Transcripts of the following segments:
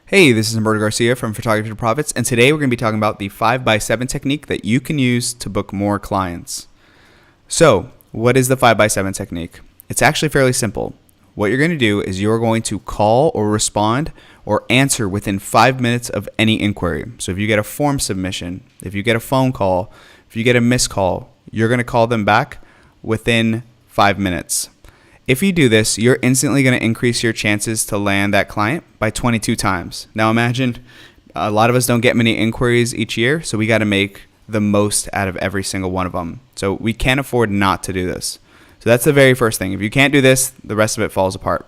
Hey, this is Humberto Garcia from Photography to Profits, and today we're going to be talking about the 5x7 technique that you can use to book more clients. So, what is the 5x7 technique? It's actually fairly simple. What you're going to do is you're going to call or respond or answer within 5 minutes of any inquiry. So if you get a form submission, if you get a phone call, if you get a missed call, you're going to call them back within 5 minutes. If you do this, you're instantly going to increase your chances to land that client by 22 times. Now imagine a lot of us don't get many inquiries each year, so we got to make the most out of every single one of them. So we can't afford not to do this. So that's the very first thing. If you can't do this, the rest of it falls apart.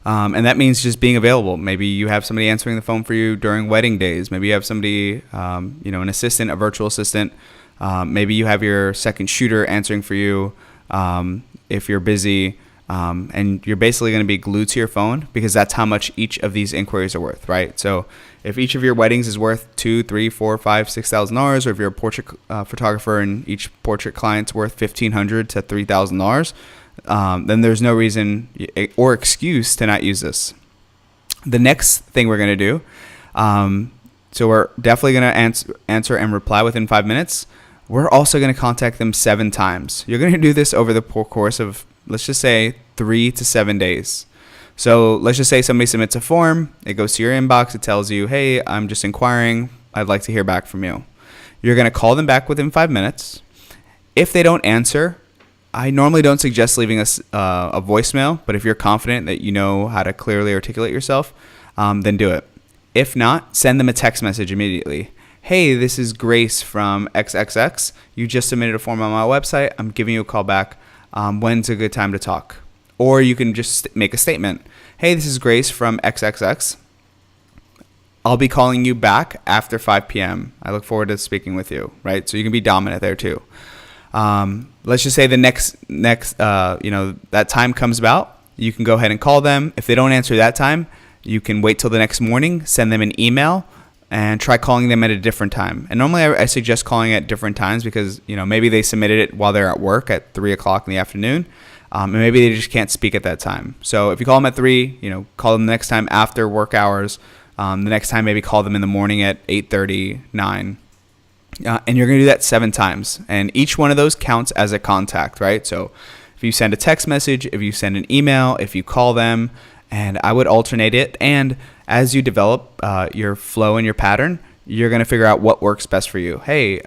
And that means just being available. Maybe you have somebody answering the phone for you during wedding days. Maybe you have somebody, an assistant, a virtual assistant. Maybe you have your second shooter answering for you. If you're busy, and you're basically going to be glued to your phone because that's how much each of these inquiries are worth, right? So if each of your weddings is worth $2,000, $3,000, $4,000, $5,000, $6,000, or if you're a portrait photographer and each portrait client's worth $1,500 to $3,000, then there's no reason or excuse to not use this. The next thing we're going to do, so we're definitely going to answer and reply within 5 minutes. We're also going to contact them 7 times. You're going to do this over the course of, let's just say, 3 to 7 days. So let's just say somebody submits a form. It goes to your inbox. It tells you, hey, I'm just inquiring. I'd like to hear back from you. You're going to call them back within 5 minutes. If they don't answer, I normally don't suggest leaving a voicemail, but if you're confident that you know how to clearly articulate yourself, then do it. If not, send them a text message immediately. Hey, this is Grace from XXX. You just submitted a form on my website. I'm giving you a call back. When's a good time to talk? Or you can just make a statement. Hey, this is Grace from XXX. I'll be calling you back after 5 p.m. I look forward to speaking with you, right? So you can be dominant there too. Let's just say the next that time comes about. You can go ahead and call them. If they don't answer that time, you can wait till the next morning, send them an email, and try calling them at a different time. And normally I suggest calling at different times because, maybe they submitted it while they're at work at 3 o'clock in the afternoon. And maybe they just can't speak at that time. So if you call them at 3, call them the next time after work hours. The next time maybe call them in the morning at 8:30, 9. And you're going to do that 7 times. And each one of those counts as a contact, right? So if you send a text message, if you send an email, if you call them, and I would alternate it. And as you develop your flow and your pattern, you're going to figure out what works best for you. Hey,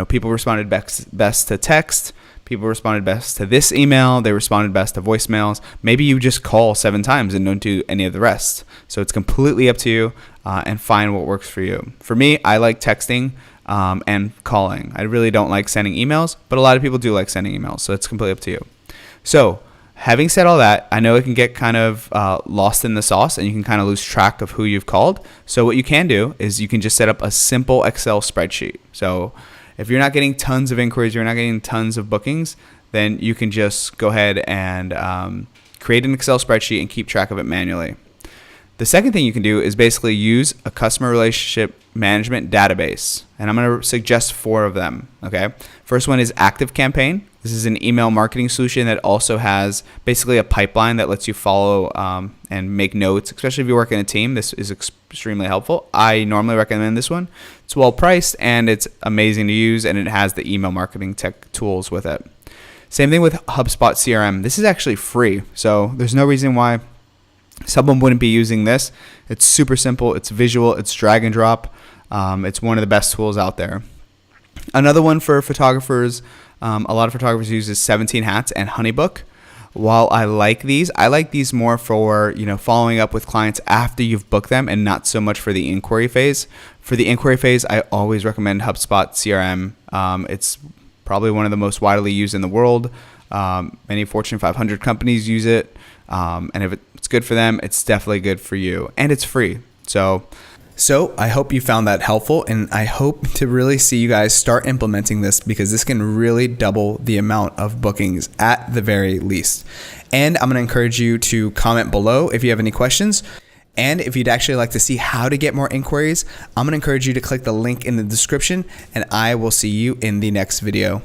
people responded best to text. People responded best to this email. They responded best to voicemails. Maybe you just call 7 times and don't do any of the rest. So it's completely up to you, and find what works for you. For me, I like texting and calling. I really don't like sending emails, but a lot of people do like sending emails. So it's completely up to you. So having said all that, I know it can get kind of lost in the sauce and you can kind of lose track of who you've called. So what you can do is you can just set up a simple Excel spreadsheet. So if you're not getting tons of inquiries, you're not getting tons of bookings, then you can just go ahead and create an Excel spreadsheet and keep track of it manually. The second thing you can do is basically use a customer relationship management database. And I'm going to suggest 4 of them. Okay. First one is ActiveCampaign. This is an email marketing solution that also has basically a pipeline that lets you follow and make notes, especially if you work in a team. This is extremely helpful. I normally recommend this one. It's well priced and it's amazing to use, and it has the email marketing tech tools with it. Same thing with HubSpot CRM. This is actually free, so there's no reason why someone wouldn't be using this. It's super simple. It's visual. It's drag and drop. It's one of the best tools out there. Another one for photographers, a lot of photographers uses 17 Hats and Honeybook. While I like these more for following up with clients after you've booked them and not so much for the inquiry phase. For the inquiry phase, I always recommend HubSpot CRM. It's probably one of the most widely used in the world. Many Fortune 500 companies use it. And if it's good for them, it's definitely good for you. And it's free. So I hope you found that helpful, and I hope to really see you guys start implementing this because this can really double the amount of bookings at the very least. And I'm going to encourage you to comment below if you have any questions. And if you'd actually like to see how to get more inquiries, I'm going to encourage you to click the link in the description, and I will see you in the next video.